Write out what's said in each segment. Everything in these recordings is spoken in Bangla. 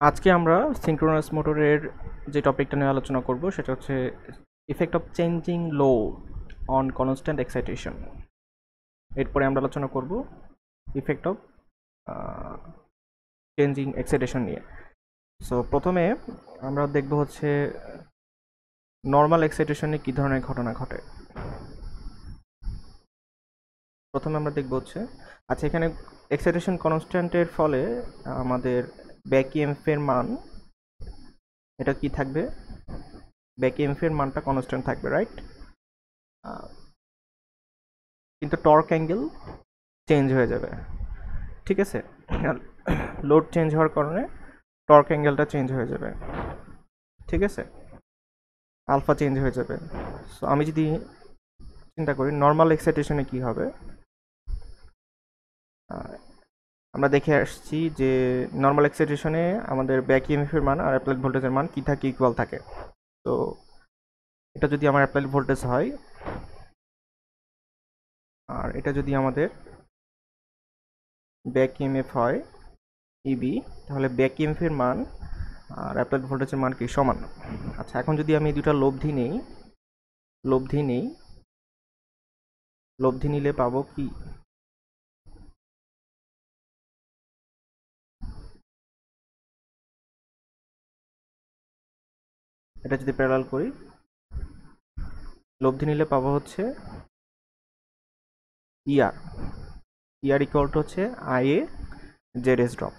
আজকে আমরা সিঙ্ক্রোনাস মোটরের যে টপিকটা নিয়ে আলোচনা করব সেটা হচ্ছে effect of changing load on constant excitation. এরপরে আমরা আলোচনা করব ইফেক্ট অফ চেঞ্জিং এক্সাইটেশন নিয়ে। সো প্রথমে আমরা দেখব হচ্ছে নর্মাল এক্সাইটেশনে কী ধরনের ঘটনা ঘটে। প্রথমে আমরা দেখব হচ্ছে আচ্ছা এখানে এক্সাইটেশন কনস্ট্যান্টের ফলে আমাদের ব্যাক ইএমএফ এর মান এটা কি থাকবে, ব্যাক ইএমএফ এর মানটা কনস্ট্যান্ট থাকবে, রাইট? কিন্তু টর্ক অ্যাঙ্গেল চেঞ্জ হয়ে যাবে, ঠিক আছে? লোড চেঞ্জ হওয়ার কারণে টর্ক অ্যাঙ্গেলটা চেঞ্জ হয়ে যাবে, ঠিক আছে? আলফা চেঞ্জ হয়ে যাবে। সো আমি যদি চিন্তা করি নর্মাল এক্সাইটেশনে কি হবে, আমরা দেখে আসছি যে নর্মাল এক্সাইটেশনে আমাদের ব্যাক ইএমএফ এর মান আর অ্যাপ্লাইড ভোল্টেজের মান কি থাকে, ইকুয়াল থাকে। তো এটা যদি আমার অ্যাপ্লাইড ভোল্টেজ হয় আর এটা যদি আমাদের ব্যাক ইএমএফ হয় ইবি, তাহলে ব্যাক ইএমএফ এর মান আর অ্যাপ্লাইড ভোল্টেজের মান কি সমান। আচ্ছা এখন যদি আমি দুটা লব্ধি নিলে পাবো কি, এটা যদি প্যারালাল করি লব্ধি নিলে পাবো হচ্ছে ইয়ার ইকুয়াল টু হচ্ছে আইএ জেড এস ড্রপ।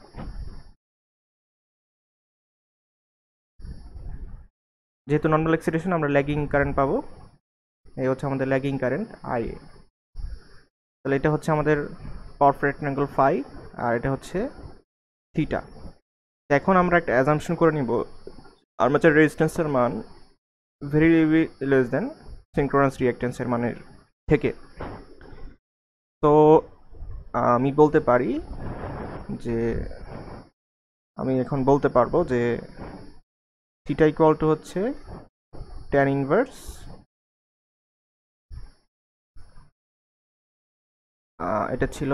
যেহেতু নর্মাল এক্সাইটেশন আমরা ল্যাগিং কারেন্ট পাবো, এই হচ্ছে আমাদের ল্যাগিং কারেন্ট আইএ। তাহলে এটা হচ্ছে আমাদের পাওয়ার রেক্ট্যাঙ্গল ফাই আর এটা হচ্ছে থিটা। এখন আমরা একটা অ্যাজাম্পশন করে নিব আর্মেচার রেজিস্ট্যান্সের মান ভেরি লেস দেন সিনক্রোনাস রিঅ্যাকট্যান্সের মানের থেকে। তো আমি বলতে পারি যে আমি এখন বলতে পারবো যে থিটা ইকুয়াল টু হচ্ছে ট্যান ইনভার্স এটা ছিল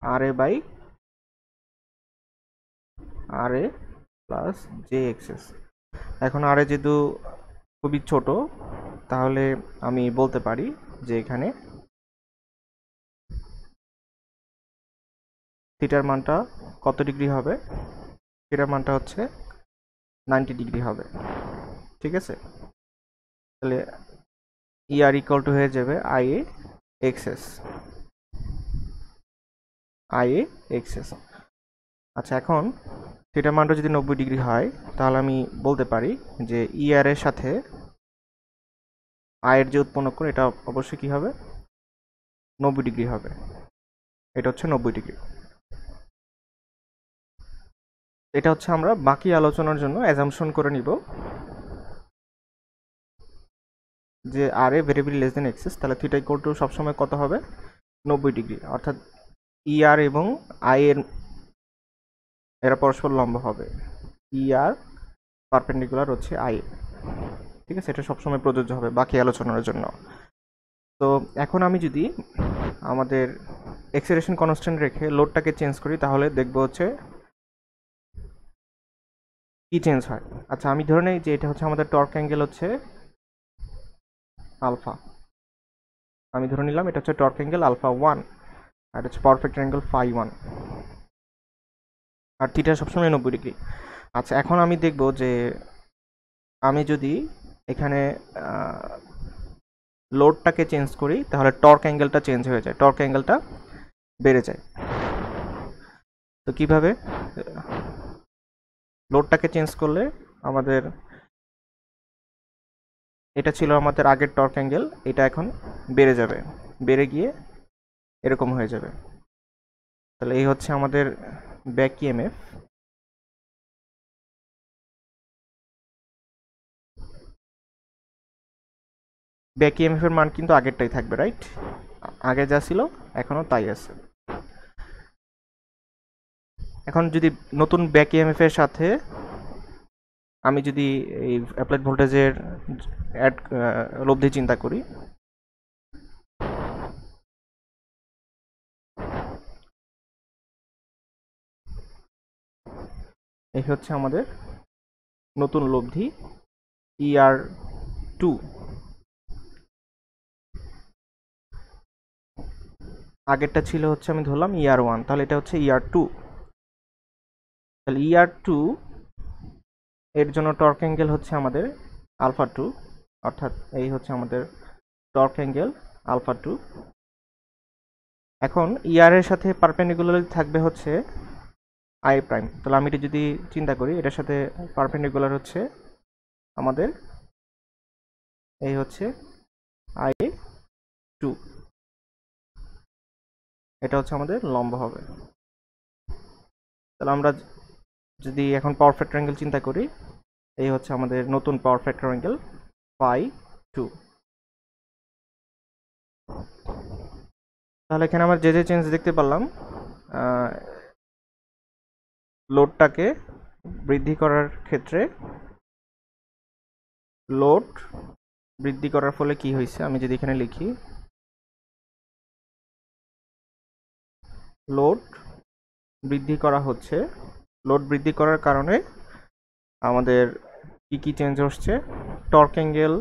R A by R A plus J XS. এখন আর এ যেহেতু খুবই ছোট তাহলে আমি বলতে পারি যে এখানে থিটার মানটা কত ডিগ্রি হবে, থিটার মানটা হচ্ছে 90 ডিগ্রি হবে, ঠিক আছে? তাহলে ইআর ইকুয়াল টু হয়ে যাবে আইএ এক্সএস। আচ্ছা এখন থিটার মানটা যদি 90 ডিগ্রি হয় তাহলে আমি বলতে পারি যে ইআর এর সাথে আয়ের যে উৎপন্ন করে এটা অবশ্যই কি হবে, 90 ডিগ্রি হবে। এটা হচ্ছে 90 ডিগ্রি। এটা হচ্ছে আমরা বাকি আলোচনার জন্য অ্যাজাম্পশন করে নিব যে R A very less than XS, তাহলে থিটা ইকুয়াল টু সবসময় কত হবে, 90 ডিগ্রি। অর্থাৎ ইআর এবং আই এর এরা পরস্পর লম্ব হবে, ইআর পারপেন্ডিকুলার হচ্ছে আই, ঠিক আছে? এটা সবসময় প্রযোজ্য হবে বাকি আলোচনার জন্য। তো এখন আমি যদি আমাদের এক্সিলেশন কনস্ট্যান্ট রেখে লোডটাকে চেঞ্জ করি তাহলে দেখব হচ্ছে কি চেঞ্জ হয়। আচ্ছা আমি ধরে নেই যে এটা হচ্ছে আমাদের টর্ক অ্যাঙ্গেল হচ্ছে আলফা, আমি ধরে নিলাম এটা হচ্ছে টর্ক অ্যাঙ্গেল আলফা 1 আর হচ্ছে পারফেক্ট অ্যাঙ্গেল ফাই 1 আর থিটা সবসময় 90 ডিগ্রি। আচ্ছা এখন আমি দেখব যে আমি যদি এখানে লোডটাকে চেঞ্জ করি তাহলে টর্ক অ্যাঙ্গেলটা চেঞ্জ হয়ে যায়, টর্ক অ্যাঙ্গেলটা বেড়ে যায়। তো কিভাবে, লোডটাকে চেঞ্জ করলে আমাদের এটা ছিল আমাদের আগের টর্ক অ্যাঙ্গেল, এটা এখন বেড়ে যাবে, বেড়ে গিয়ে এরকম হয়ে যাবে। তাহলে এই হচ্ছে আমাদের ব্যাক ইএমএফ। ব্যাক ইএমএফ এর মান কিন্তু আগেরটাই থাকবে, রাইট? আগে যা ছিল এখনো তাই আছে। এখন যদি নতুন ব্যাক ইএমএফ এর সাথে আমি যদি এই অ্যাপ্লাইড ভোল্টেজের অ্যাড লব্ধি চিন্তা করি, এই হচ্ছে আমাদের নতুন লব্ধি ER2। আগেরটা ছিল হচ্ছে আমি ধরলাম ER1, তাহলে এটা হচ্ছে ER2। তাহলে ER2 এর জন্য টর্ক অ্যাঙ্গেল হচ্ছে আমাদের α2, অর্থাৎ এই হচ্ছে আমাদের টর্ক অ্যাঙ্গেল α2। এখন ER এর সাথে পারপেন্ডিকুলারলি থাকবে হচ্ছে I প্রাইম। তাহলে আমি এটা যদি চিন্তা করি, এটার সাথে পারপেন্ডিকুলার হচ্ছে আমাদের এই হচ্ছে I2, এটা হচ্ছে আমাদের লম্ব হবে। তাহলে আমরা যদি এখন পাওয়ার ফ্যাক্টর অ্যাঙ্গেল চিন্তা করি, এই হচ্ছে আমাদের নতুন পাওয়ার ফ্যাক্টর অ্যাঙ্গেল φ2। তাহলে এখানে আমরা যে চেঞ্জ দেখতে পারলাম, লোডটাকে বৃদ্ধি করার ক্ষেত্রে লোড বৃদ্ধি করার ফলে কি হয়েছে, আমি যদি এখানে লিখি লোড বৃদ্ধি করা হচ্ছে, লোড বৃদ্ধি করার কারণে আমাদের কি কি চেঞ্জ হচ্ছে, টর্ক অ্যাঙ্গেল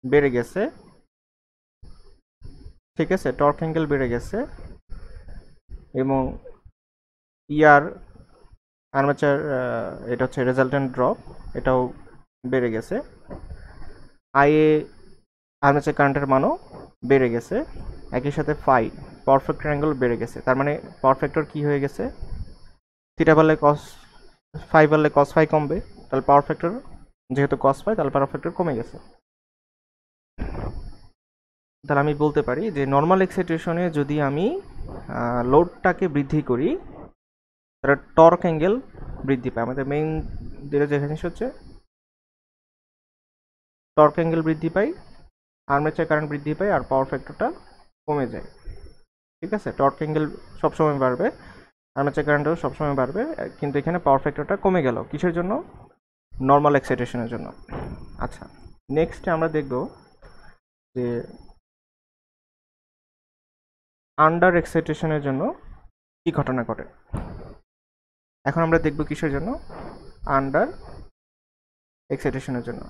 বেড়ে গেছে, ঠিক আছে, টর্ক অ্যাঙ্গেল বেড়ে গেছে, এবং ইয়ার আর্মেচার এটা হচ্ছে রেজাল্টেন্ট ড্রপ, এটাও বেড়ে গেছে, আইএ আর্মেচার কারেন্টের মানও বেড়ে গেছে, একই সাথে ফাই পাওয়ার ফ্যাক্টর অ্যাঙ্গেল বেড়ে গেছে। তার মানে পাওয়ার ফ্যাক্টর কি হয়ে গেছে, থিটা বাড়লে কস ফাই বাড়লে কস ফাই কমবে, তাহলে পাওয়ার ফ্যাক্টর যেহেতু কস ফাই, তাহলে পাওয়ার ফ্যাক্টর কমে গেছে। তাহলে আমি বলতে পারি যে নর্মাল এক্সাইটেশনে যদি আমি লোডটাকে বৃদ্ধি করি, তাহলে টর্ক অ্যাঙ্গেল বৃদ্ধি পায়। আমাদের মেইন যেটা জিনিস হচ্ছে টর্ক অ্যাঙ্গেল বৃদ্ধি পায়, আর্মেচার কারেন্ট বৃদ্ধি পায়, আর পাওয়ার ফ্যাক্টরটা কমে যায়। ঠিক আছে, টর্ক অ্যাঙ্গেল সবসময় বাড়বে, আর্মেচার কারেন্টও সবসময় বাড়বে, কিন্তু এখানে পাওয়ার ফ্যাক্টরটা কমে গেল কিসের জন্য, নর্মাল এক্সাইটেশনের জন্য। আচ্ছা, নেক্সটে আমরা দেখব যে আন্ডার এক্সাইটেশনের জন্য কি ঘটনা ঘটে। এখন আমরা দেখব কিসের জন্য, আন্ডার এক্সাইটেশনের জন্য।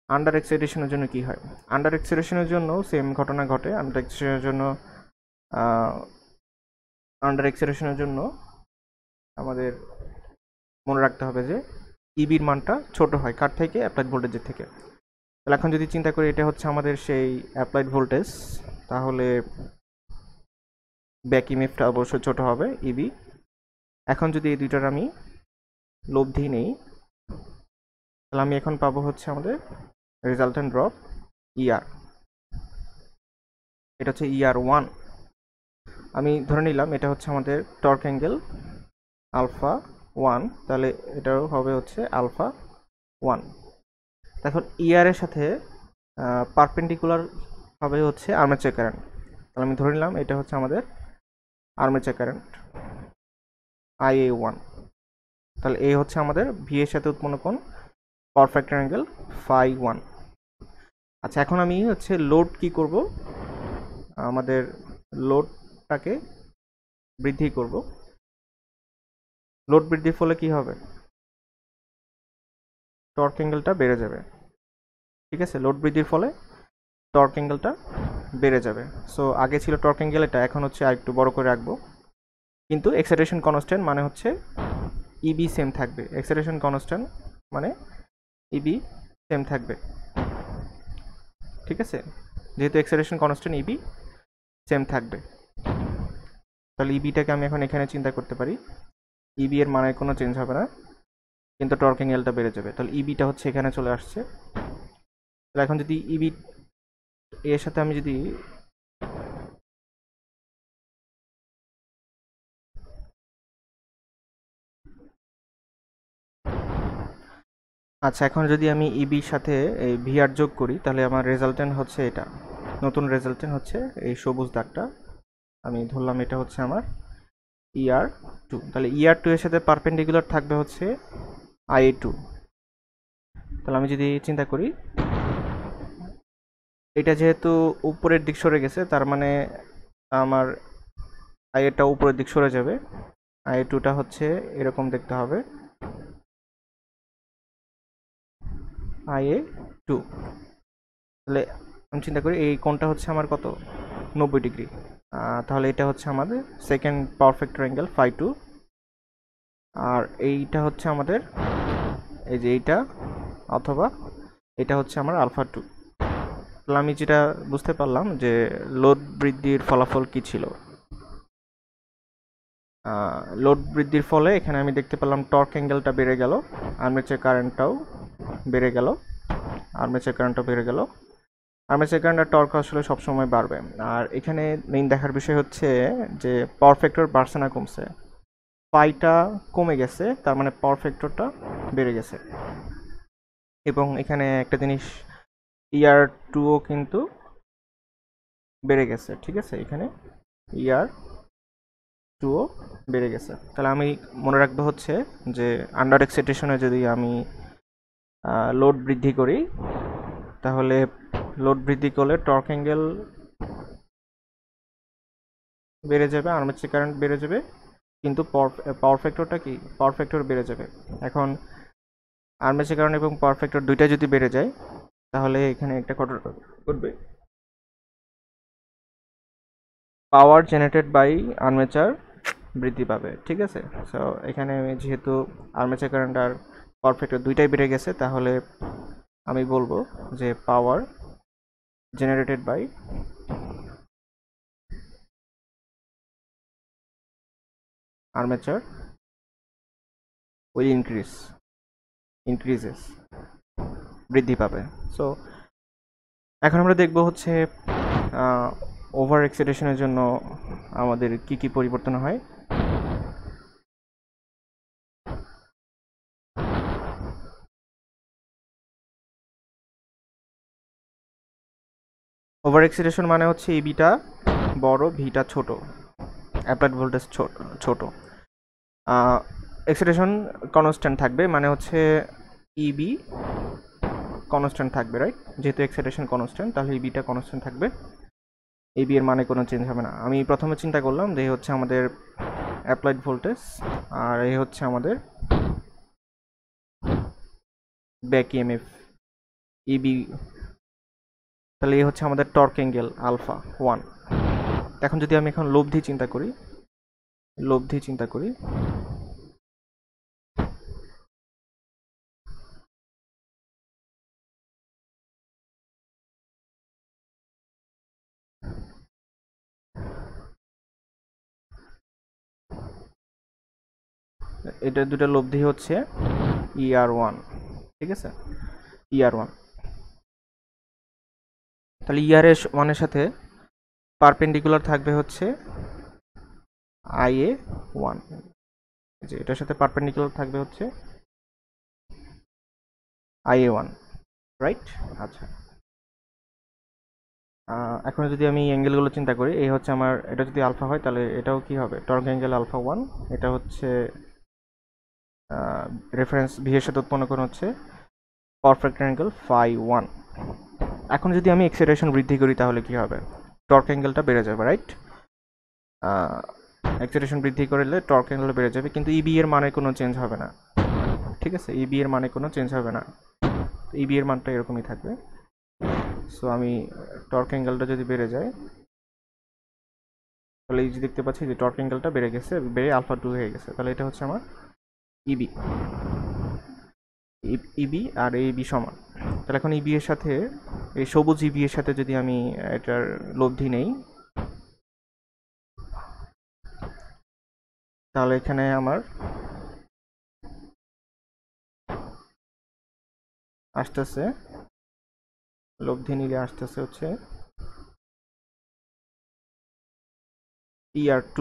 আন্ডার এক্সাইটেশনের জন্য কি হয়, আন্ডার এক্সাইটেশনের জন্য সেম ঘটনা ঘটে। আন্ডার এক্সাইটেশনের জন্য আমাদের মনে রাখতে হবে যে ইবির মানটা ছোট হয় কার থেকে, অ্যাপ্লাইড ভোল্টেজের থেকে। তাহলে এখন যদি চিন্তা করি এটা হচ্ছে আমাদের সেই অ্যাপ্লাইড ভোল্টেজ, তাহলে ব্যাক ইএমএফটা অবশ্যই ছোট হবে ইবি। এখন যদি এই দুইটার আমি লব্ধি নেই, তাহলে আমি এখন পাবো হচ্ছে আমাদের রেজাল্টেন্ট ড্রপ ইআর, এটা হচ্ছে ER1। আমি ধরে নিলাম এটা হচ্ছে আমাদের টর্ক অ্যাঙ্গেল α1, তাহলে এটাও হবে হচ্ছে α1। এখন ER এর সাথে পারপেন্ডিকুলার হবে হচ্ছে আর্মেচার কারেন্ট, তাহলে আমি ধরে নিলাম এটা হচ্ছে আমাদের আর্মেচার কারেন্ট IA1। তাহলে এই হচ্ছে আমাদের ভি এর সাথে উৎপন্ন কোণ, পাওয়ার ফ্যাক্টর অ্যাঙ্গেল φ1। আচ্ছা, এখন আমি হচ্ছে লোড কি করব, আমাদের লোডটাকে বৃদ্ধি করব। লোড বৃদ্ধির ফলে কি হবে, টর্ক অ্যাঙ্গেলটা বেড়ে যাবে। ঠিক আছে, লোড বৃদ্ধির ফলে টর্ক অ্যাঙ্গেলটা বেড়ে যাবে। সো আগে ছিল টর্ক অ্যাঙ্গেল, এটা এখন হচ্ছে আরেকটু বড় করে রাখবো, কিন্তু এক্সাইটেশন কনস্ট্যান্ট মানে হচ্ছে ইবি সেম থাকবে। এক্সাইটেশন কনস্ট্যান্ট মানে ইবি সেম থাকবে। ঠিক আছে, যেহেতু এক্সাইটেশন কনস্ট্যান্ট ইবি সেম থাকবে, তাহলে ইবিটাকে আমি এখন এখানে চিন্তা করতে পারি, ইবি এর মানে কোনো চেঞ্জ হবে না, কিন্তু টর্ক অ্যাঙ্গেলটা বেড়ে যাবে। তাহলে ইবিটা হচ্ছে এখানে চলে আসছে। তাহলে এখন যদি ইবি এর সাথে আমি যদি আচ্ছা, এখন যদি আমি ইবির সাথে এই ভিআর যোগ করি, তাহলে আমার রেজাল্টেন্ট হচ্ছে এটা, নতুন রেজাল্টেন্ট হচ্ছে এই সবুজ দাগটা। আমি ধরলাম এটা হচ্ছে আমার ER2। তাহলে ER2 এর সাথে পারপেন্ডিকুলার থাকবে হচ্ছে IA2। তাহলে আমি যদি চিন্তা করি, এটা যেহেতু উপরের দিক সরে গেছে, তার মানে আমার IA-টা উপরের দিক সরে যাবে, IA2টা হচ্ছে এরকম দেখতে হবে, IA2। তাহলে আমি চিন্তা করি এই কোণটা হচ্ছে আমার কত, 90 ডিগ্রি। তাহলে এটা হচ্ছে আমাদের সেকেন্ড পাওয়ার ফ্যাক্টর অ্যাঙ্গেল φ2, আর এইটা হচ্ছে আমাদের এই যে এইটা, অথবা এটা হচ্ছে আমার α2। তাহলে আমি যেটা বুঝতে পারলাম যে লোড বৃদ্ধির ফলাফল কি ছিল। লোড বৃদ্ধির ফলে এখানে আমি দেখতে পেলাম টর্ক অ্যাঙ্গেলটা বেড়ে গেল, আর্মেচার কারেন্টটাও বেড়ে গেল, আর্মেচার কারেন্ট আর টর্ক আসলে সবসময় বাড়বে। আর এখানে মেইন দেখার বিষয় হচ্ছে যে পাওয়ার ফ্যাক্টর বাড়ছে না কমছে, পাইটা কমে গেছে, তার মানে পাওয়ার ফ্যাক্টরটা বেড়ে গেছে। এবং এখানে একটা জিনিস, ER2ও কিন্তু বেড়ে গেছে, ঠিক আছে, এখানে ER2ও বেড়ে গেছে। তাহলে আমি মনে রাখবো হচ্ছে যে আন্ডার এক্সাইটেশনে যদি আমি লোড বৃদ্ধি করি, তাহলে লোড বৃদ্ধি করলে টর্ক অ্যাঙ্গেল বেড়ে যাবে, আর্মেচার কারেন্ট বেড়ে যাবে, কিন্তু পাওয়ার ফ্যাক্টরটা কি, পাওয়ার ফ্যাক্টর বেড়ে যাবে। এখন আর্মেচার কারেন্ট এবং পাওয়ার ফ্যাক্টর দুইটা যদি বেড়ে যায়, তাহলে এখানে একটা ঘটনা ঘটবে, পাওয়ার জেনারেটেড বাই আর্মেচার বৃদ্ধি পাবে, ঠিক আছে। সো এখানে যেহেতু আর্মেচার কারেন্ট আর পাওয়ার ফ্যাক্টর দুইটাই বেড়ে গেছে, তাহলে আমি বলবো যে power generated by armature will increases, বৃদ্ধি পাবে। সো এখন আমরা দেখব হচ্ছে ওভার এক্সাইটেশনের জন্য আমাদের কি কি পরিবর্তন হয়। ওভার এক্সাইটেশন মানে হচ্ছে ইবিটা বড়, ভিটা ছোট, অ্যাপ্লাইড ভোল্টেজ ছোট। এক্সাইটেশন কনস্ট্যান্ট থাকবে, মানে হচ্ছে ইবি কনস্ট্যান্ট থাকবে, রাইট? যেহেতু এক্সাইটেশন কনস্ট্যান্ট, তাহলে ইবিটা কনস্ট্যান্ট থাকবে, এবি এর মানে কোনো চেঞ্জ হবে না। আমি প্রথমে চিন্তা করলাম যে এই হচ্ছে আমাদের অ্যাপ্লাইড ভোল্টেজ, আর এই হচ্ছে আমাদের ব্যাক ইএমএফ ইবি, তাহলে এই হচ্ছে আমাদের টর্ক অ্যাঙ্গেল α1। এখন যদি আমি এখন লব্ধি চিন্তা করি, এটা দুটো লব্ধি হচ্ছে ER1, ঠিক আছে, ER1। তাহলে ER1 এর সাথে পারপেন্ডিকুলার থাকবে হচ্ছে IA1, যে এটার সাথে পারপেন্ডিকুলার থাকবে হচ্ছে IA1, রাইট? আচ্ছা, এখন যদি আমি অ্যাঙ্গেলগুলো চিন্তা করি, এই হচ্ছে আমার, এটা যদি আলফা হয় তাহলে এটাও কি হবে, টর্ক অ্যাঙ্গেল α1, এটা হচ্ছে রেফারেন্স ভি এর সাথে উৎপন্ন কোণ হচ্ছে পাওয়ার ফ্যাক্টর অ্যাঙ্গেল φ1। এখন যদি আমি এক্সাইটেশন বৃদ্ধি করি তাহলে কি হবে, টর্ক অ্যাঙ্গেলটা বেড়ে যাবে, রাইট? এক্সাইটেশন বৃদ্ধি করলে টর্ক অ্যাঙ্গেল বেড়ে যাবে, কিন্তু ইবি এর মানে কোনো চেঞ্জ হবে না, ঠিক আছে, ইবি এর মানে কোনো চেঞ্জ হবে না, ইবি এর মানটা এরকমই থাকবে। সো আমি টর্ক অ্যাঙ্গেলটা যদি বেড়ে যায়, তাহলে এই যে দেখতে পাচ্ছি যে টর্ক অ্যাঙ্গেলটা বেড়ে গেছে, বেড়ে α2 হয়ে গেছে, তাহলে এটা হচ্ছে আমার ইবি, আর এবি সমান। তাহলে এখন ইবি এর সাথে, এই সবুজ ইবি এর সাথে যদি আমি এটার লব্ধি নেই, তাহলে এখানে আমার আসতেছে, লব্ধি নিলে আসতেছে হচ্ছে ER2।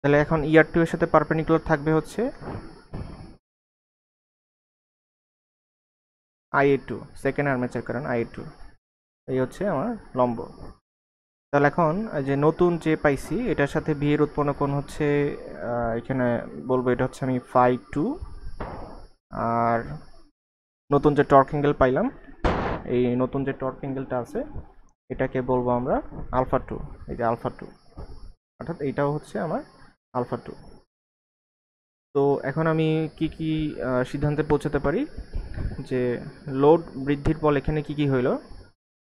তাহলে এখন ER2 এর সাথে পারপেন্ডিকুলার থাকবে হচ্ছে IA2, second armature current IA2, এই হচ্ছে আমার লম্ব। তাহলে এখন যে নতুন যে পাইছি এটার সাথে ভি এর উৎপন্ন কোণ হচ্ছে, এখানে বলবো এটা হচ্ছে আমি φ2, আর নতুন যে টর্ক অ্যাঙ্গেল পাইলাম, এই নতুন যে টর্ক অ্যাঙ্গেলটা আছে এটাকে বলবো আমরা আলফা টু, এই যে আলফা টু, অর্থাৎ এইটাও হচ্ছে আমার আলফা টু। তো এখন আমি কি কি সিদ্ধান্তে পৌঁছাতে পারি যে লোড বৃদ্ধির ফলে এখানে কি কি হইল।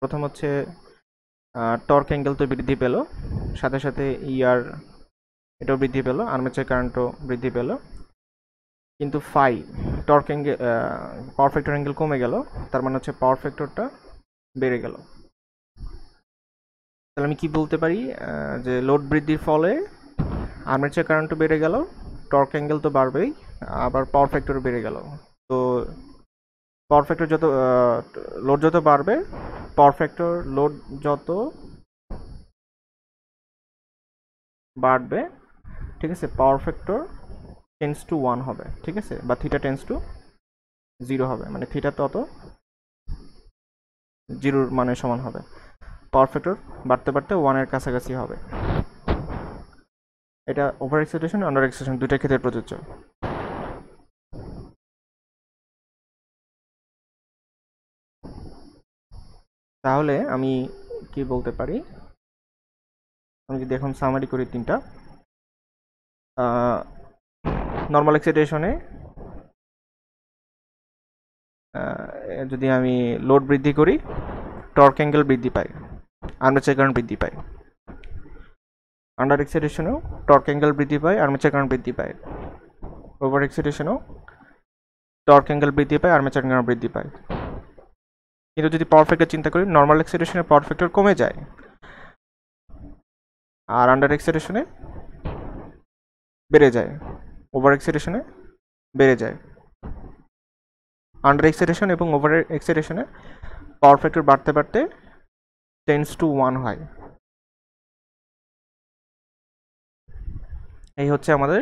প্রথম হচ্ছে টর্ক অ্যাঙ্গেল তো বৃদ্ধি পেল, সাথে সাথে ইয়ার এটাও বৃদ্ধি পেল, আর্মেচার কারেন্টও বৃদ্ধি পেল, কিন্তু phi torque angle power factor angle কমে গেল, তার মানে হচ্ছে পাওয়ার ফ্যাক্টরটা বেড়ে গেল। তাহলে আমি কি বলতে পারি যে লোড বৃদ্ধির ফলে আর্মেচার কারেন্টও বেড়ে গেল, টর্ক অ্যাঙ্গেল তো বাড়বেই, আবার পাওয়ার ফ্যাক্টরও বেড়ে গেল। তো পাওয়ার ফ্যাক্টর যত লোড যত বাড়বে, পাওয়ার ফ্যাক্টর লোড যত বাড়বে, ঠিক আছে, পাওয়ার ফ্যাক্টর টেন্স টু 1 হবে, ঠিক আছে, বা থিটা টেন্স টু 0 হবে, মানে থিটা তত 0 মানের সমান হবে। পাওয়ার ফ্যাক্টর বাড়তে বাড়তে 1-এর কাছাকাছি হবে। এটা ওভার এক্সাইটেশন, আন্ডার এক্সাইটেশন দুইটার ক্ষেত্রে প্রযোজ্য। তাহলে আমি কি বলতে পারি, আমি যদি এখন সামারি করি তিনটা, নর্মাল এক্সাইটেশনে যদি আমি লোড বৃদ্ধি করি, টর্ক অ্যাঙ্গেল বৃদ্ধি পায়, আর্মেচার কারেন্ট বৃদ্ধি পায়। আন্ডার এক্সাইটেশনেও টর্ক অ্যাঙ্গেল বৃদ্ধি পায়, আর্মেচার কারেন্ট বৃদ্ধি পায়। ওভার এক্সাইটেশনেও টর্ক অ্যাঙ্গেল বৃদ্ধি পায়, আর্মেচার কারেন্ট বৃদ্ধি পায়। কিন্তু যদি পাওয়ার ফ্যাক্টর চিন্তা করি, নর্মাল এক্সাইটেশনে পাওয়ার ফ্যাক্টর কমে যায়, আর আন্ডার এক্সাইটেশনে বেড়ে যায়, ওভার এক্সাইটেশনে বেড়ে যায়। আন্ডার এক্সাইটেশন এবং ওভার এক্সাইটেশনে পাওয়ার ফ্যাক্টর বাড়তে বাড়তে টেন্স টু 1 হয়। এই হচ্ছে আমাদের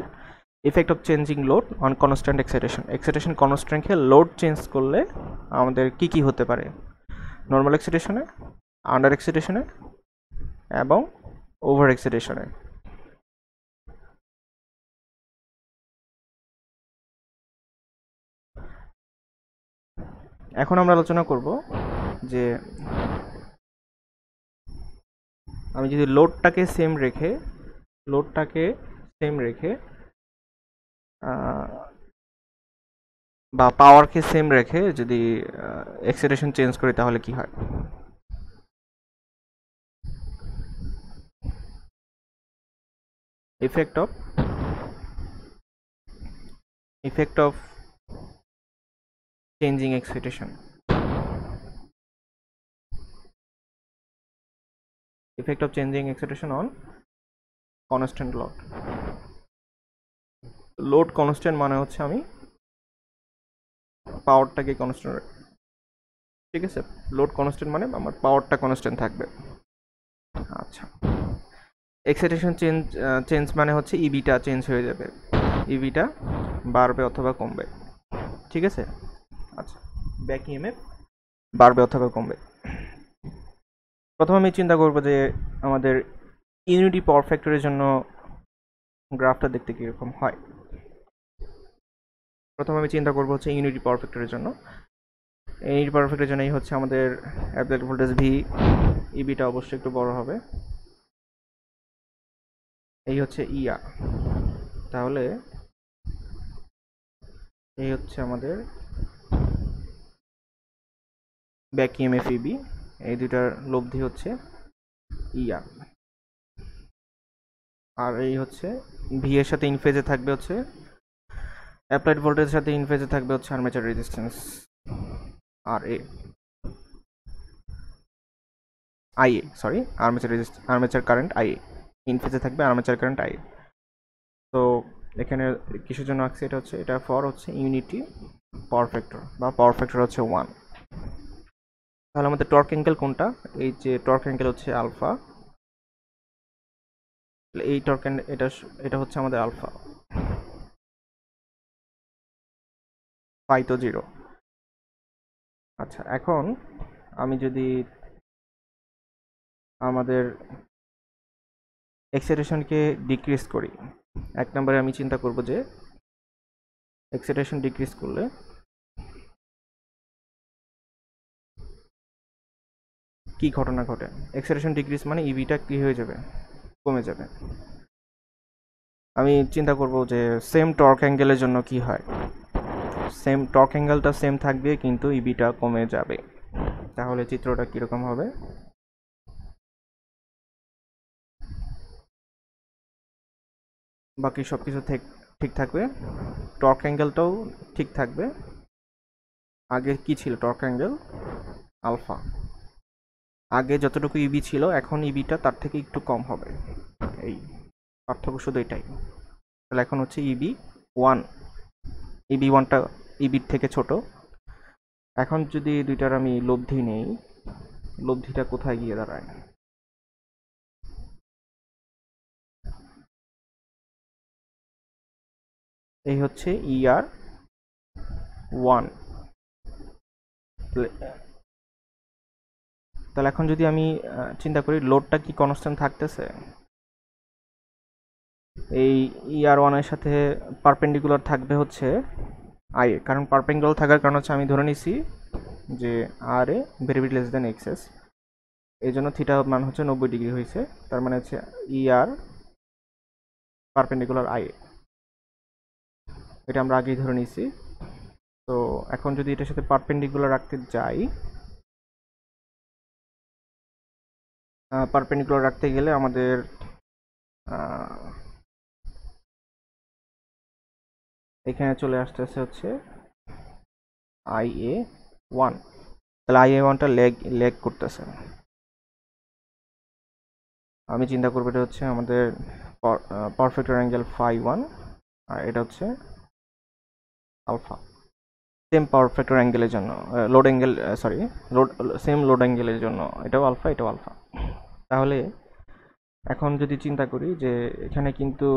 effect of changing load on constant excitation. Excitation কনস্ট্যান্টকে লোড চেঞ্জ করলে আমাদের কি কি হতে পারে, নর্মাল এক্সাইটেশনে, আন্ডার এক্সাইটেশনে এবং ওভার এক্সাইটেশনে। এখন আমরা আলোচনা করব যে আমি যদি লোডটাকে সেম রেখে বা পাওয়ারকে সেম রেখে যদি এক্সাইটেশন চেঞ্জ করি তাহলে কি হয়। Effect of changing excitation, effect of changing excitation on constant load. Load constant মানে হচ্ছে আমি পাওয়ারটাকে কনস্ট্যান্ট, ঠিক আছে, লোড কনস্ট্যান্ট মানে আমার পাওয়ারটা কনস্ট্যান্ট থাকবে। আচ্ছা, এক্সাইটেশন চেঞ্জ মানে হচ্ছে ইবিটা চেঞ্জ হয়ে যাবে, ইবিটা বাড়বে অথবা কমবে, ঠিক আছে। আচ্ছা, ব্যাক ইএমএফ বাড়বে অথবা কমবে। প্রথমে আমি চিন্তা করব যে আমাদের ইউনিটি পাওয়ার ফ্যাক্টরের জন্য গ্রাফটা দেখতে কীরকম হয়। প্রথমে আমি চিন্তা করব হচ্ছে ইউনিটি পাওয়ার ফ্যাক্টরের জন্য। ইউনিটি পাওয়ার ফ্যাক্টরের জন্য এই হচ্ছে আমাদের অ্যাপ্লাইড ভোল্টেজ ভি, ইবিটা অবশ্যই একটু বড় হবে, এই হচ্ছে ইয়া। তাহলে এই হচ্ছে আমাদের ব্যাক ইএমএফ ইবি, এই দুটার লব্ধি হচ্ছে ইয়া। আর এই হচ্ছে ভি এর সাথে ইনফেজে থাকবে হচ্ছে অ্যাপ্লাইড ভোল্টেজের সাথে ইনফেজে থাকবে হচ্ছে armature resistance R A I A, sorry, armature current I A, ইনফেজে থাকবে আর্মেচার কারেন্ট আইএ। তো এখানে কিসের জন্য আঁকছি, এটা হচ্ছে, এটা ফর হচ্ছে ইউনিটি পাওয়ার ফ্যাক্টর, বা পাওয়ার ফ্যাক্টর হচ্ছে 1। তাহলে আমাদের টর্ক অ্যাঙ্গেল কোনটা, এই যে টর্ক অ্যাঙ্গেল হচ্ছে আলফা, এই টর্ক এটা এটা হচ্ছে আমাদের আলফা, পাই তো 0। আচ্ছা, এখন আমি যদি আমাদের এক্সাইটেশনকে ডিক্রিজ করি, এক নম্বরে আমি চিন্তা করব যে এক্সাইটেশন ডিক্রিজ করলে কি ঘটনা ঘটে, এক্সেলারেশন ডিক্রিজ মানে ইবিটা কি হয়ে যাবে, কমে যাবে। আমি চিন্তা করব যে সেম টর্ক অ্যাঙ্গেলের জন্য কি হয়, সেম টর্ক অ্যাঙ্গেলটা সেম থাকবে কিন্তু ইবিটা কমে যাবে, তাহলে চিত্রটা কীরকম হবে? বাকি সব কিছু ঠিক থাকবে, টর্ক অ্যাঙ্গেলটাও ঠিক থাকবে। আগে কি ছিল টর্ক অ্যাঙ্গেল? আলফা। আগে যতটুকু ইবি ছিল এখন ইবিটা তার থেকে একটু কম হবে, এই পার্থক্য শুধু এটাই। তাহলে এখন হচ্ছে ইবি ওয়ান, ইবি ওয়ানটা ইবির থেকে ছোট। এখন যদি দুইটার আমি লব্ধি নেই, লব্ধিটা কোথায় গিয়ে দাঁড়ায়? এই হচ্ছে ইআর ওয়ান। তাহলে এখন যদি আমি চিন্তা করি লোডটা কি কনস্ট্যান্ট থাকতেছে? এই ইআর ওয়ানের সাথে পারপেন্ডিকুলার থাকবে হচ্ছে আই, কারণ পারপেন্ডিকুলার থাকার কারণ হচ্ছে আমি ধরে নিছি যে R A very very less than XS, এই জন্য থিটা মান হচ্ছে 90 ডিগ্রি হয়েছে, তার মানে হচ্ছে ইআর পারপেন্ডিকুলার আই, এটা আমরা আগেই ধরে নিছি। তো এখন যদি এটার সাথে পারপেন্ডিকুলার রাখতে যাই, পারপেন্ডিকুলার রাখতে গেলে আমাদের এখানে চলে আসতেছে হচ্ছে আই এ ওয়ান, তাহলে আই এ ওয়ানটা লেগ করতেছে। আমি চিন্তা করবো এটা হচ্ছে আমাদের পারফেক্ট অ্যাঙ্গেল ফাই ওয়ান, আর এটা হচ্ছে আলফা। সেম পাওয়ার ফ্যাক্টর অ্যাঙ্গেলের জন্য load angle, sorry load, same load অ্যাঙ্গেলের জন্য এটাও আলফা এটাও আলফা। তাহলে এখন যদি চিন্তা করি যে এখানে কিন্তু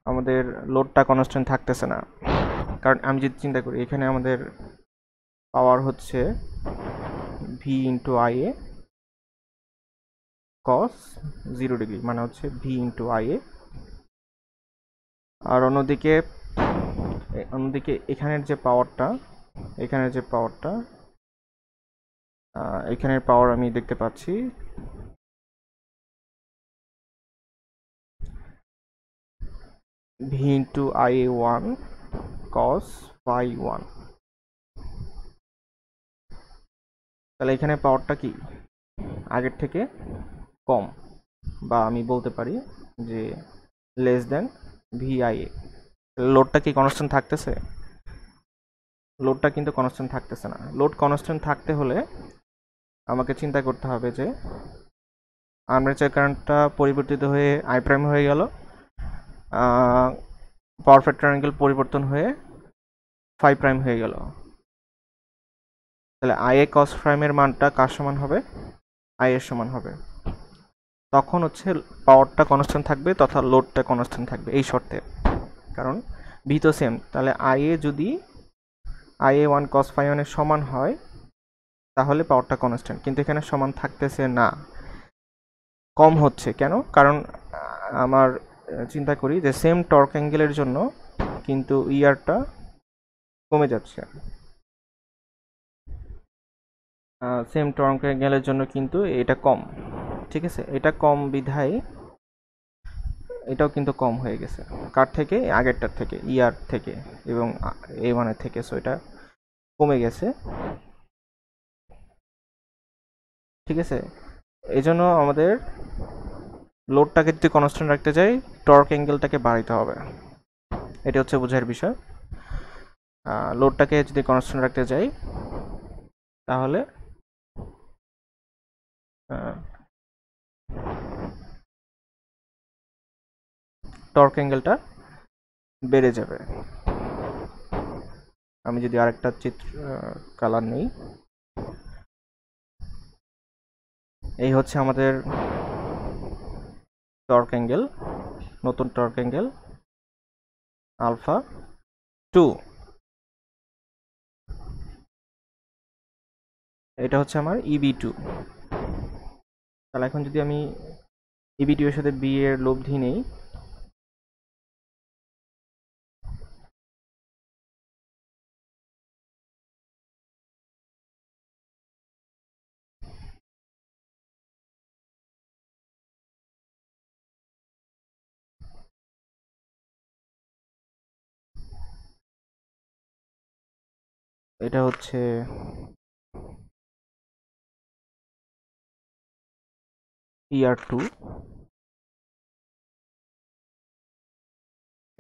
আমাদের লোডটা কনস্ট্যান্ট থাকতেছে না, কারণ আমি যদি চিন্তা করি এখানে আমাদের পাওয়ার হচ্ছে V into I A cos 0 degree, মানে হচ্ছে ভি ইন্টু আই এ। আর অন্যদিকে এখানের যে পাওয়ারটা, এখানের পাওয়ার আমি দেখতে পাচ্ছি V into I A one cos phi one. তাহলে এখানে পাওয়ারটা কি আগের থেকে কম, বা আমি বলতে পারি যে লেস দেন ভিআইএ। লোডটা কি কনস্ট্যান্ট থাকতেছে? লোডটা কিন্তু কনস্ট্যান্ট থাকতেছে না। লোড কনস্ট্যান্ট থাকতে হলে আমাকে চিন্তা করতে হবে যে আর্মেচার কারেন্টটা পরিবর্তিত হয়ে আই প্রাইম হয়ে গেল, পাওয়ার ফ্যাক্টর অ্যাঙ্গেল পরিবর্তন হয়ে ফাই প্রাইম হয়ে গেল। তাহলে আই এ কস প্রাইমের মানটা কার সমান হবে? আই এর সমান হবে। তখন হচ্ছে পাওয়ারটা কনস্ট্যান্ট থাকবে তথা লোডটা কনস্ট্যান্ট থাকবে এই শর্তে, কারণ ভি তো সেম। তাহলে আই এ যদি I A one cos phi ওয়ানের সমান হয় তাহলে পাওয়ারটা কনস্ট্যান্ট, কিন্তু এখানে সমান থাকতেছে না, কম হচ্ছে। কেন? কারণ আমার চিন্তা করি যে সেম টর্ক অ্যাঙ্গেলের জন্য কিন্তু ইয়ারটা কমে যাচ্ছে, সেম টর্ক অ্যাঙ্গেলের জন্য কিন্তু এটা কম, ঠিক আছে? এটা কম বিধায় এটাও কিন্তু কম হয়ে গেছে, কার থেকে? আগেরটার থেকে, ইয়ার থেকে এবং এ ওয়ানের থেকে। সো এটা কমে গেছে, ঠিক আছে? এই জন্য আমাদের লোডটাকে যদি কনস্ট্যান্ট রাখতে চাই টর্ক অ্যাঙ্গেলটাকে বাড়াইতে হবে, এটা হচ্ছে বোঝার বিষয়। লোডটাকে যদি কনস্ট্যান্ট রাখতে চাই তাহলে টর্ক অ্যাঙ্গেলটা বেড়ে যাবে। আমি যদি আরেকটা চিত্র কালার নেই, এই হচ্ছে আমাদের টর্ক অ্যাঙ্গেল, নতুন টর্ক অ্যাঙ্গেল আলফা 2, এটা হচ্ছে আমার EB2। তাহলে এখন যদি আমি EB2 এর সাথে বি এর লব্ধি নেই, এটা হচ্ছে ER2,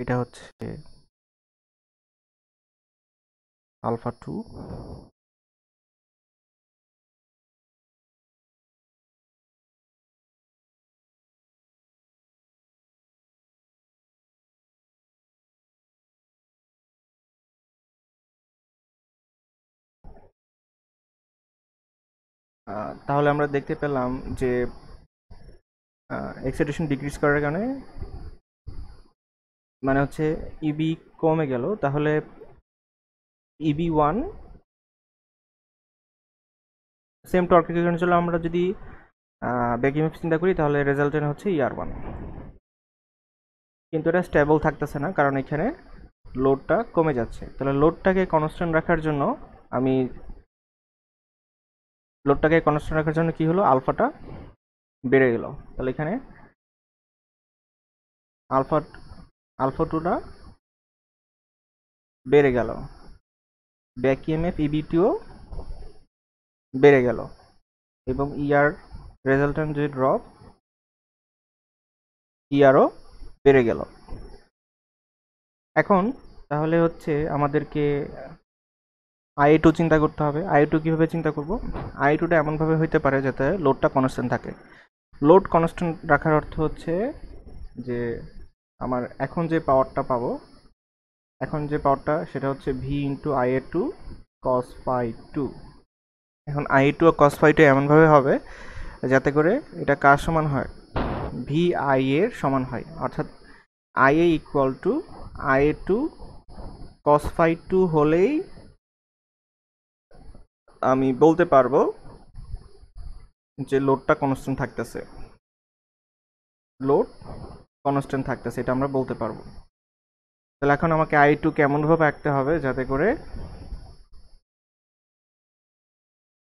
এটা হচ্ছে alpha 2, তাহলে আমরা দেখতে পেলাম যে এক্সাইটেশন ডিক্রিজ করার কারণে মানে হচ্ছে ইবি কমে গেল, তাহলে EB1 সেম টর্কের কারণে চলে আমরা যদি ব্যাক ইএমএফ চিন্তা করি তাহলে রেজাল্টেন্ট হচ্ছে ER1, কিন্তু এটা স্টেবল থাকতেছে না কারণ এখানে লোডটা কমে যাচ্ছে। তাহলে লোডটাকে কনস্ট্যান্ট রাখার জন্য কি হলো, আলফাটা বেড়ে গেল। তাহলে এখানে আলফা 2টা বেড়ে গেল, ব্যাক ইএমএফ EB2ও বেড়ে গেল, এবং রেজাল্টেন্ট যে ড্রপ ERও বেড়ে গেল। এখন তাহলে হচ্ছে আমাদেরকে I2 চিন্তা করতে হবে। I2 কিভাবে চিন্তা করব? I2টা এমনভাবে হইতে পারে যাতে লোডটা কনস্ট্যান্ট থাকে। লোড কনস্ট্যান্ট রাখার অর্থ হচ্ছে যে আমার এখন যে পাওয়ারটা সেটা হচ্ছে V into IA2 cos phi 2। এখন IA2 ও cos phi 2 এমনভাবে হবে যাতে করে এটা কার সমান হয়, VI এর সমান হয়, অর্থাৎ IA equal to IA2 cos phi 2 হলেই আমি বলতে পারবো যে লোডটা কনস্ট্যান্ট থাকতেছে, এটা আমরা বলতে পারবো। তাহলে এখন আমাকে I2 কেমনভাবে আঁকতে হবে যাতে করে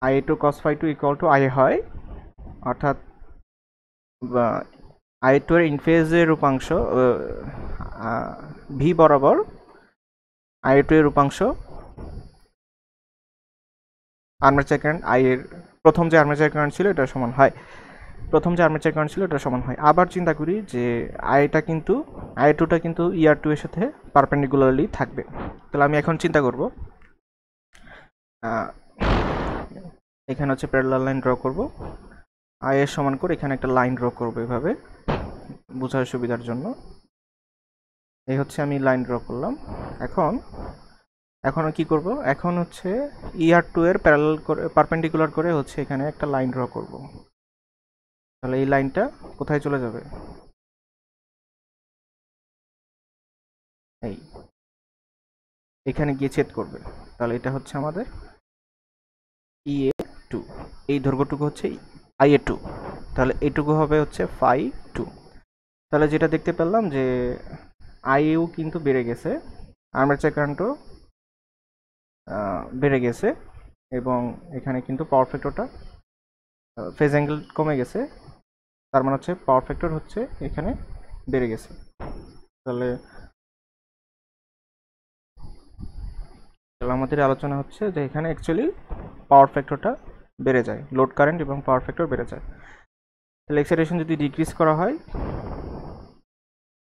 IA2 cos phi 2 equal to I হয়, অর্থাৎ I2 এর ইনফেজের রূপাংশ V বরাবর I2 এর রূপাংশ আর্মেচার কারেন্ট I এর প্রথম যে আর্মেচার কারেন্ট ছিল এটা সমান হয়। আবার চিন্তা করি যে I2টা কিন্তু ER2 এর সাথে পারপেন্ডিকুলারলি থাকবে। তাহলে আমি এখন চিন্তা করব, এখানে হচ্ছে প্যারালাল লাইন ড্র করব, I এর সমান করে এখানে একটা লাইন ড্র করব এভাবে বোঝার সুবিধার জন্য। এই হচ্ছে আমি লাইন ড্র করলাম। এখন কি করব, এখন হচ্ছে ER2 এর প্যারালাল করে পারপেন্ডিকুলার করে হচ্ছে এখানে একটা লাইন ড্র করব। তাহলে এই লাইনটা কোথায় চলে যাবে, এখানে গিয়ে ছেদ করবে। তাহলে এটা হচ্ছে আমাদের EA2, এই দৈর্ঘ্যটুকু হচ্ছে IA2, তাহলে এইটুকু হবে হচ্ছে phi 2। তাহলে যেটা দেখতে পেলাম যে IU কিন্তু বেড়ে গেছে, আর্মেচার কারেন্টও বেড়ে গেছে, এবং এখানে কিন্তু পাওয়ার ফ্যাক্টরটা ফেজ অ্যাঙ্গেল কমে গেছে, তার মানে হচ্ছে পাওয়ার ফ্যাক্টর হচ্ছে এখানে বেড়ে গেছে। তাহলে আমাদের আলোচনা হচ্ছে যে এখানে অ্যাকচুয়ালি পাওয়ার ফ্যাক্টরটা বেড়ে যায়, লোড কারেন্ট এবং পাওয়ার ফ্যাক্টর বেড়ে যায়। তাহলে এক্সাইটেশন যদি ডিক্রিজ করা হয়,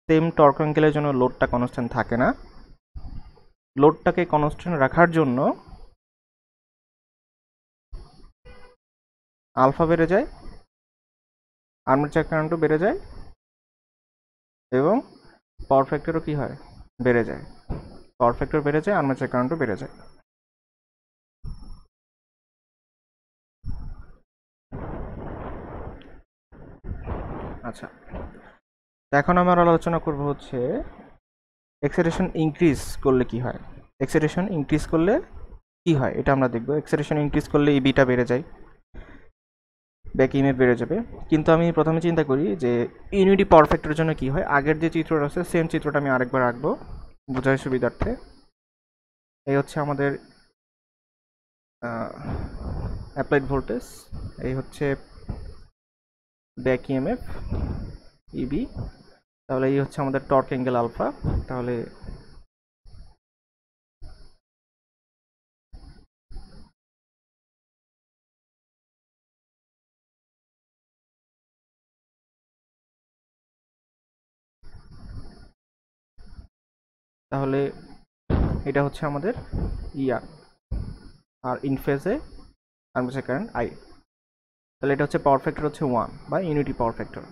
সেম টর্ক অ্যাঙ্গেলের জন্য লোডটা কনস্ট্যান্ট থাকে না। লোডটাকে কনস্ট্যান্ট রাখার জন্য আলফা বেড়ে যায়, আর্মেচার কারেন্টও বেড়ে যায়, এবং পাওয়ার ফ্যাক্টরও কি হয়, বেড়ে যায়। আর্মেচার কারেন্টও বেড়ে যায়। আচ্ছা, এখন আমরা আলোচনা করব হচ্ছে এক্সাইটেশন ইনক্রিজ করলে কি হয়। এটা আমরা দেখব। এক্সাইটেশন ইনক্রিজ করলে ইবিটা বেড়ে যায়, ব্যাক ইএমএফ বেড়ে যাবে। কিন্তু আমি প্রথমে চিন্তা করি যে ইউনিটি পাওয়ার ফ্যাক্টরের জন্য কি হয়। আগের যে চিত্রটা আছে সেম চিত্রটা আমি আরেকবার আঁকবো বোঝার সুবিধার্থে। এই হচ্ছে আমাদের অ্যাপ্লাইড ভোল্টেজ, এই হচ্ছে ব্যাক ইএমএফ ইবি, তাহলে এই হচ্ছে আমাদের টর্ক অ্যাঙ্গেল আলফা। তাহলে তাহলে এটা হচ্ছে আমাদের ইয়ার, আর ইন ফেজে আর্মেচার কারেন্ট আই। তাহলে এটা হচ্ছে পাওয়ার ফ্যাক্টর হচ্ছে 1 বা ইউনিটি পাওয়ার ফ্যাক্টর।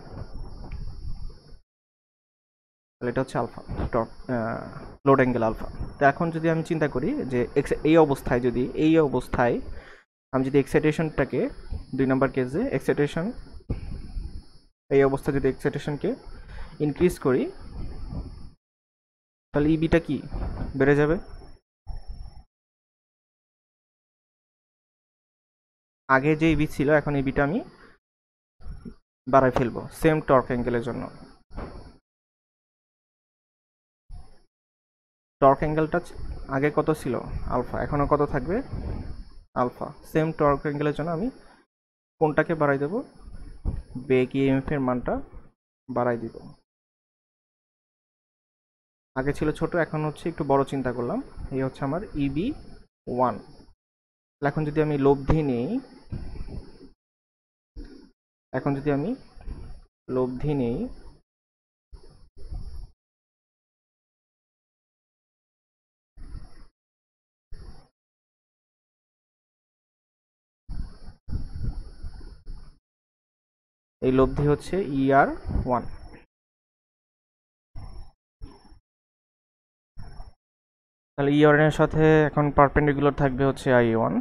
তাহলে এটা হচ্ছে alpha, torque load angle alpha. তো এখন যদি আমি চিন্তা করি যে এই অবস্থায় আমি যদি এক্সাইটেশনটাকে 2 নম্বর কেসে এই অবস্থায় যদি এক্সাইটেশনকে ইনক্রিজ করি, তাহলে ইবিটা কি বেড়ে যাবে। আগে যে ইবি ছিল এখন ইবিটা আমি বাড়াই ফেলবো সেম টর্ক অ্যাঙ্গেলের জন্য। টর্ক অ্যাঙ্গেলটা আগে কত ছিল আলফা, এখনো কত থাকবে আলফা। সেম টর্ক অ্যাঙ্গেলের জন্য আমি কোনটাকে বাড়াই দেব, বেগ ইএমএফ এর মানটা বাড়াই দিব। আগে ছিল ছোট, এখন হচ্ছে একটু বড় চিন্তা করলাম। এই হচ্ছে আমার ইবি 1। এখন যদি আমি লব্ধি নেই, এই লব্ধি হচ্ছে ইআর 1। তাহলে ইআর এর সাথে এখন পারপেন্ডিকুলার থাকবে হচ্ছে আই1।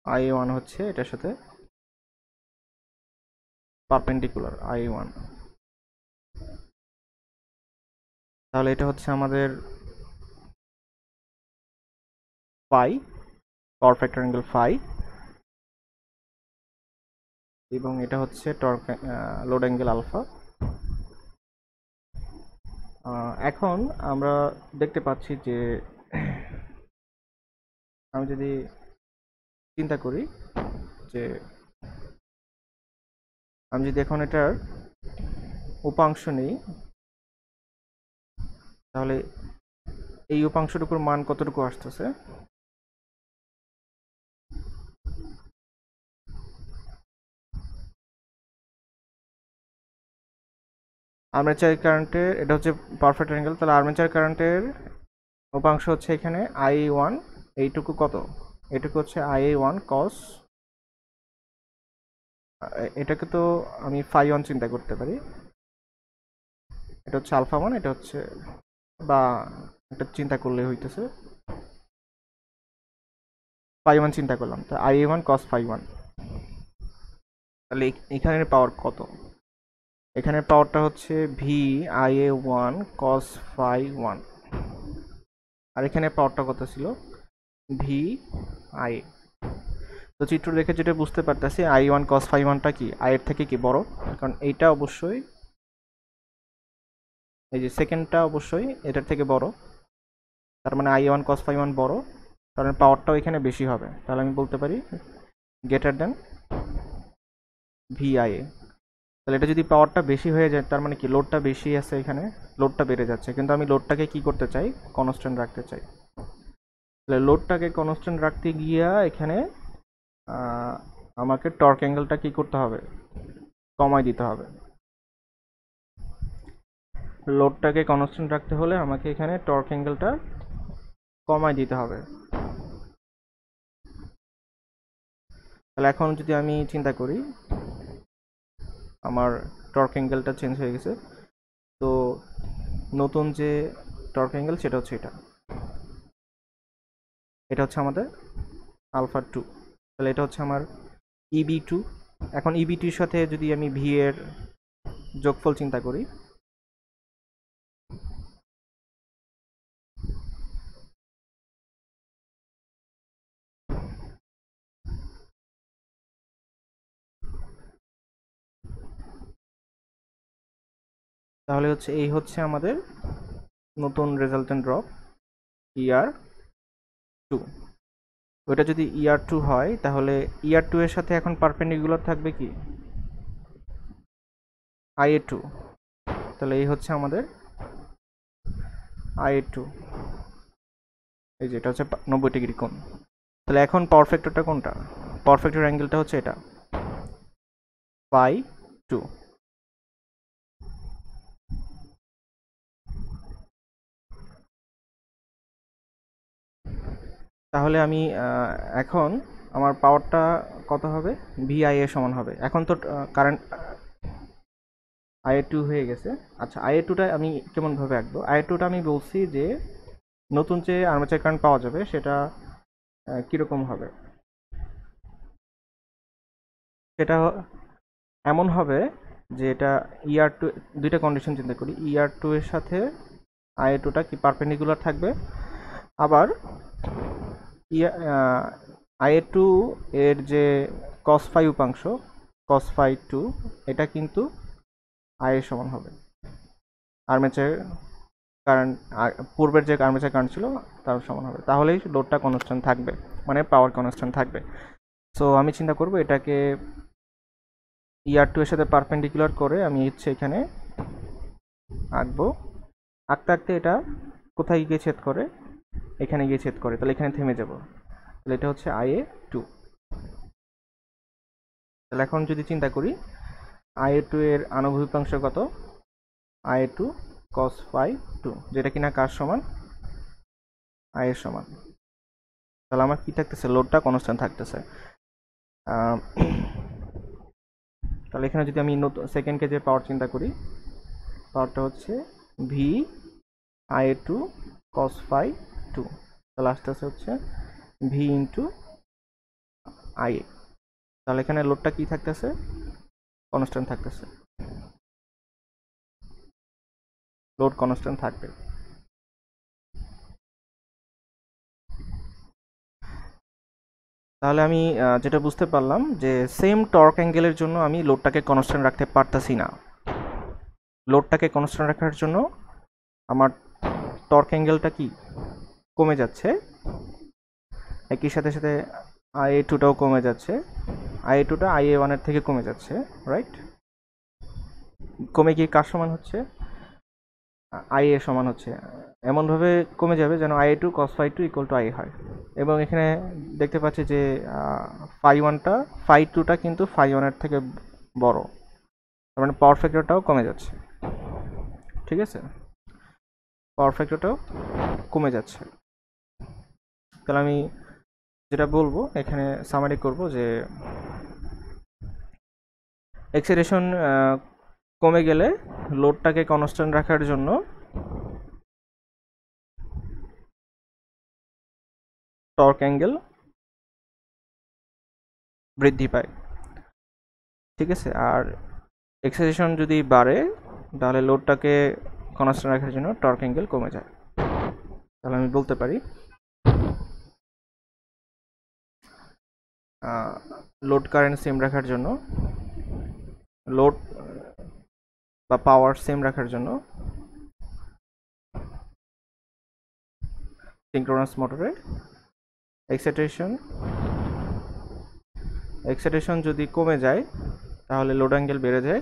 আই1 হচ্ছে এটার সাথে পারপেন্ডিকুলার আই1। তাহলে এটা হচ্ছে আমাদের phi, power factor angle phi, এবং এটা হচ্ছে টর্ক লোড অ্যাঙ্গেল আলফা। এখন আমরা দেখতে পাচ্ছি যে আমি যদি চিন্তা করি যে আমি যদি এখন এটার উপাংশ নিই, তাহলে এই উপাংশটুকুর মান কতটুকু আসতেছে। আর্মেচার কারেন্টের এটা হচ্ছে পারফেক্ট অ্যাঙ্গেল, তাহলে আর্মেচার কারেন্টের উপাংশ হচ্ছে এখানে আই1। এইটুকু কত, এটুকু হচ্ছে আই1 কস, এটাকে তো আমি ফাই1 চিন্তা করতে পারি। এটা হচ্ছে আলফা1, এটা হচ্ছে, বা এটা চিন্তা করলে হইতেছে ফাই1 চিন্তা করলাম, তো আই1 কস ফাই1। তাহলে এখানের পাওয়ার কত, এখানের পাওয়ারটা হচ্ছে ভি আই1 কস ফাই1, আর এখানে পাওয়ারটা কত ছিল ভি আই। তো চিত্র দেখে যেটা বুঝতে পারতেছি আই1 কস ফাই1টা কি আই এর থেকে কি বড়, কারণ এইটা অবশ্যই, এই যে সেকেন্ডটা অবশ্যই এটার থেকে বড়। তার মানে আই1 কস ফাই1 বড়, কারণ পাওয়ারটাও এখানে বেশি হবে। তাহলে আমি বলতে পারি গ্রেটার দেন ভিআই। তাহলে এটা যদি পাওয়ারটা বেশি হয়ে যায় তার মানে কি লোডটা বেশি আছে, এখানে লোডটা বেড়ে যাচ্ছে, কিন্তু আমি লোডটাকে কি করতে চাই, কনস্ট্যান্ট রাখতে চাই। তাহলে লোডটাকে কনস্ট্যান্ট রাখতে গিয়া এখানে আমাকে টর্ক অ্যাঙ্গেলটা কি করতে হবে, কমাই দিতে হবে। লোডটাকে কনস্ট্যান্ট রাখতে হলে আমাকে এখানে টর্ক অ্যাঙ্গেলটা কমাই দিতে হবে। তাহলে এখন যদি আমি চিন্তা করি আমার টর্ক অ্যাঙ্গেলটা চেঞ্জ হয়ে গেছে, তো নতুন যে টর্ক অ্যাঙ্গেল সেটা হচ্ছে এটা হচ্ছে আমাদের আলফা2। তাহলে এটা হচ্ছে আমার ইবি2। এখন ইবি2 এর সাথে যদি আমি ভি এর যোগফল চিন্তা করি, তাহলে হচ্ছে এই হচ্ছে আমাদের নতুন রেজাল্টেন্ট ড্রপ ER2। ওটা যদি ER2 হয় তাহলে ER2 এর সাথে এখন পারপেন্ডিকুলার থাকবে কি IA2। তাহলে এই হচ্ছে আমাদের IA2, এই যে এটা হচ্ছে 90 ডিগ্রি কোণ। তাহলে এখন পাওয়ার ফ্যাক্টরটা কোনটা, পাওয়ার ফ্যাক্টর অ্যাঙ্গেলটা হচ্ছে এটা ফাই2। তাহলে আমি এখন আমার পাওয়ারটা কত হবে, VIA সমান হবে। এখন তো কারেন্ট IA2 হয়ে গেছে। আচ্ছা, IA2টা আমি কেমনভাবে আঁকবো? IA2টা আমি বলছি যে নতুন যে আর্মেচার কারেন্ট পাওয়া যাবে সেটা কীরকম হবে, সেটা এমন হবে যে এটা ER2, দুইটা কন্ডিশন চিন্তা করি। ER2 এর সাথে IA2টা কি পারপেন্ডিকুলার থাকবে, আবার IA2 এর যে cos phi উপাংশ, cos phi 2, এটা কিন্তু IA সমান হবে আর্মেচার কারেন্ট, পূর্বের যে আর্মেচার কারেন্ট ছিল তার সমান হবে। তাহলেই লোডটা কনস্ট্যান্ট থাকবে, মানে পাওয়ার কনস্ট্যান্ট থাকবে। সো আমি চিন্তা করব এটাকে ER2 এর সাথে পারপেন্ডিকুলার করে আমি হচ্ছে এখানে আঁকবো। আঁকতে আঁকতে এটা কোথায় গিয়ে ছেদ করে, এখানে গিয়ে ছেদ করে, তাহলে এখানে থেমে যাব। তাহলে এটা হচ্ছে IA2। তাহলে এখন যদি চিন্তা করি IA2 এর আনুভূমিক অংশ কত, IA2 cos phi 2, যেটা কিনা কার সমান, I এর সমান। তাহলে আমার কি থাকতেছে, লোডটা কনস্ট্যান্ট থাকতেছে। তাহলে এখানে যদি আমি সেকেন্ড কেজে পাওয়ার চিন্তা করি, পাওয়ারটা হচ্ছে V IA2 cos phi 2, তাহলে আসতেছে হচ্ছে V ইন্টু IA। তাহলে এখানে লোডটা কি থাকতেছে, কনস্ট্যান্ট থাকতেছে, লোড কনস্ট্যান্ট থাকবে। তাহলে আমি যেটা বুঝতে পারলাম যে সেম টর্ক অ্যাঙ্গেলের জন্য আমি লোডটাকে কনস্ট্যান্ট রাখতে পারতাছি না। লোডটাকে কনস্ট্যান্ট রাখার জন্য আমার টর্ক অ্যাঙ্গেলটা কি কমে যাচ্ছে, একই সাথে সাথে IA2টাও কমে যাচ্ছে। IA2টা IA1 এর থেকে কমে যাচ্ছে, রাইট? কমে গিয়ে কার সমান হচ্ছে, IA সমান হচ্ছে। এমনভাবে কমে যাবে যেন IA2 cos phi 2 equal to IA হয়। এবং এখানে দেখতে পাচ্ছি যে phi 1টা, phi 2টা কিন্তু phi 1 এর থেকে বড়, তার মানে পাওয়ার ফ্যাক্টরটাও কমে যাচ্ছে। ঠিক আছে, পাওয়ার ফ্যাক্টরটাও কমে যাচ্ছে। তাহলে আমি যেটা বলবো এখানে সামারি করব যে এক্সাইটেশন কমে গেলে লোডটাকে কনস্ট্যান্ট রাখার জন্য টর্ক অ্যাঙ্গেল বৃদ্ধি পায়। ঠিক আছে, আর এক্সাইটেশন যদি বাড়ে তাহলে লোডটাকে কনস্ট্যান্ট রাখার জন্য টর্ক অ্যাঙ্গেল কমে যায়। তাহলে আমি বলতে পারি লোড কারেন্ট সেম রাখার জন্য, লোড বা পাওয়ার সেম রাখার জন্য সিনক্রোনাস মোটরে এক্সাইটেশন যদি কমে যায় তাহলে লোড অ্যাঙ্গেল বেড়ে যায়,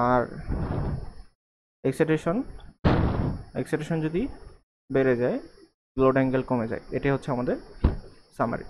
আর এক্সাইটেশন যদি বেড়ে যায় লোড অ্যাঙ্গেল কমে যায়। এটাই হচ্ছে আমাদের সামারি।